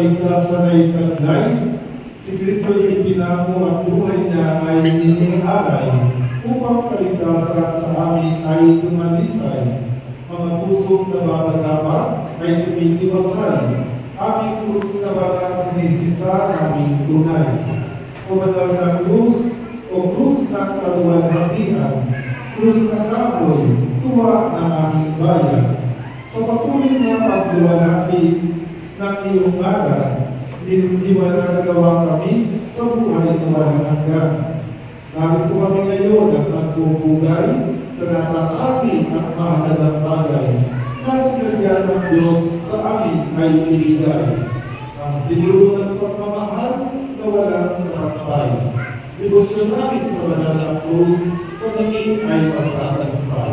kaligtasan ay taglay. Si Kristo ay pinako at buhay niya ay inihalay upang kaligtasan sa amin ay dumalisay. Mga pusong nababagabag ay tumitiwasay. Aming krus na balat sinisita aming tunay. O banal na krus, o krus ng kaluwalhatian, krus na kahoy, tuwa ng aming bayan. Sa patuloy na pagluwalhati ng iyong ngalan, liwanag kami sa buhay na walang hanggan. Narito kami ngayon at nagpupugay sa napakati at mahalagang bagay na sinadya ng Diyos sa amin ay ibigay. Ang siguro ng pagmamahal na walang kapatay. Debosyon namin sa banal na krus, kami ay pagtatagumpay.